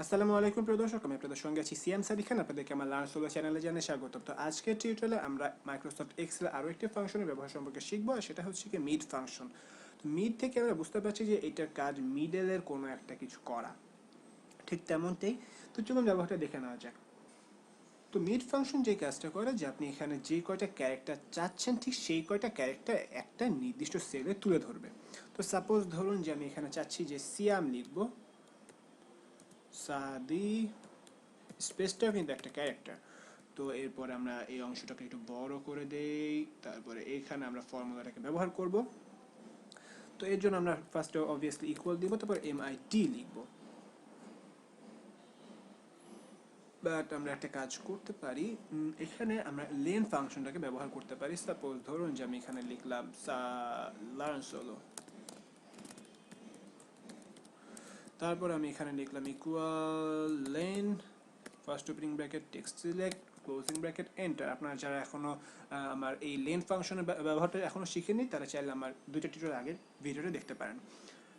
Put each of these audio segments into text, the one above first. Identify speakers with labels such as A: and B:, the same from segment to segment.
A: আসসালামু আলাইকুম প্রিয় দর্শক, আমি আপনাদের সঙ্গে আছি সিএম সাদিক খান। আপনাদেরকে আমার LearnSolo চ্যানেলে জানাই স্বাগতম। তো আজকের টিউটোরিয়ালে আমরা মাইক্রোসফট এক্সেল আরও একটি ফাংশনের ব্যবহার সম্পর্কে শিখবো, আর সেটা হচ্ছে কি মিড ফাংশন। তো মিড থেকে আমরা বুঝতে পারছি যে এটার কাজ মিডলের কোনো একটা কিছু করা, ঠিক তেমনটাই। তো চলুন ব্যবহারটা দেখে নেওয়া যাক। তো মিড ফাংশন যে কাজটা করে যে আপনি এখানে যে কয়টা ক্যারেক্টার চাচ্ছেন ঠিক সেই কয়টা ক্যারেক্টার একটা নির্দিষ্ট সেলে তুলে ধরবে। তো সাপোজ ধরুন যে আমি এখানে চাচ্ছি যে সিয়াম লিখবো, সাদি স্পেসটাও কিন্তু একটা ক্যারেক্টার। তো এরপরে আমরা এই অংশটাকে একটু বড় করে দেই, তারপরে এখানে আমরা ফর্মুলাটাকে ব্যবহার করব। তো এর জন্য আমরা ফার্স্টে অবভিয়াসলি ইকুয়াল দিব, তারপর এমআইটি লিখব। বাট আমরা একটা কাজ করতে পারি, এখানে আমরা লেন ফাংশনটাকে ব্যবহার করতে পারি। সাপোজ ধরুন যে আমি এখানে লিখলাম LearnSolo, তারপর আমি এখানে লিখলাম equal lane first opening bracket text select closing bracket enter. আপনারা যারা এখনো আমার এই লেন ফাংশনের ব্যবহারটা এখনো শিখেনি তারা চাইলে আমার দুইটা টিউটোরিয়াল আগের ভিডিওটা দেখতে পারেন,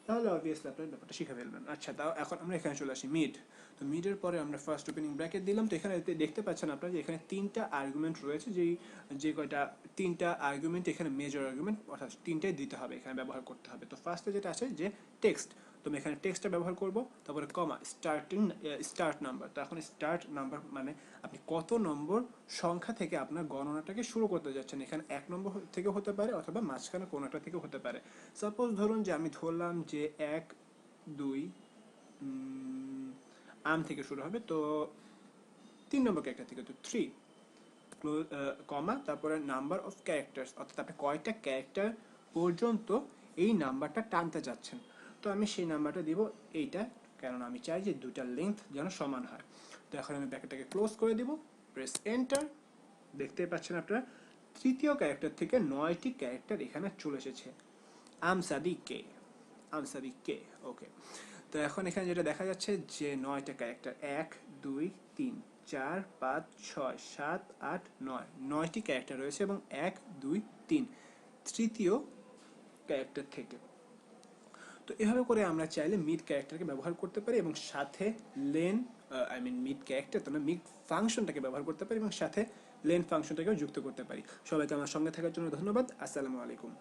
A: তাহলে অবভিয়াসলি আপনার ব্যাপারটা শিখে ফেলবেন। আচ্ছা, তাও এখন আমরা এখানে চলে আসি মিড। তো মিডের পরে আমরা ফার্স্ট ওপেনিং ব্র্যাকেট দিলাম। তো এখানে দেখতে পাচ্ছেন আপনারা যে এখানে তিনটা আর্গুমেন্ট রয়েছে, যে কয়টা তিনটা আর্গুমেন্ট এখানে মেজর আর্গুমেন্ট, অর্থাৎ তিনটাই দিতে হবে, এখানে ব্যবহার করতে হবে। তো ফার্স্টে যেটা আছে যে টেক্সট, তো আমি এখানে টেক্সটটা ব্যবহার করব। তারপরে কমা স্টার্ট নাম্বার। তো এখন স্টার্ট নাম্বার মানে আপনি কত নম্বর সংখ্যা থেকে আপনার গণনাটাকে শুরু করতে যাচ্ছেন। এখানে 1 নম্বর থেকে হতে পারে অথবা মাঝখানে কোনোটা থেকে হতে পারে। সাপোজ ধরুন যে আমি ধরলাম যে 1 2 আম থেকে শুরু হবে, তো 3 নম্বর ক্যারেক্টার থেকে, তো 3 কমা তারপরে নাম্বার অফ ক্যারেক্টার্স, অর্থাৎ আপনি কয়টা ক্যারেক্টার পর্যন্ত এই নাম্বারটা টানতে যাচ্ছেন। তো আমি সেই নাম্বারটা দিব এইটা, কারণ আমি চাই যে দুটার লেন্থ যেন সমান হয়। তো এখন আমি ব্র্যাকেটটাকে ক্লোজ করে দিব, প্রেস এন্টার। দেখতে পাচ্ছেন আপনারা তৃতীয় ক্যারেক্টার থেকে 9টি ক্যারেক্টার এখানে চলে এসেছে। আমসাদি কে, ওকে। তো এখন এখানে যেটা দেখা যাচ্ছে যে 9টা ক্যারেক্টার, 1 2 3 4 5 6 7 8 9, 9টি ক্যারেক্টার রয়েছে এবং 1 2 3 তৃতীয় ক্যারেক্টার থেকে। তো এভাবে করে আমরা চাইলে মিড ক্যারেক্টারকে ব্যবহার করতে পারি এবং সাথে লেন মিড ক্যারেক্টার তো না, মিড ফাংশনটাকে ব্যবহার করতে পারি এবং সাথে লেন ফাংশনটাকেও যুক্ত করতে পারি। সবাইকে আমার সঙ্গে থাকার জন্য ধন্যবাদ। আসসালামু আলাইকুম।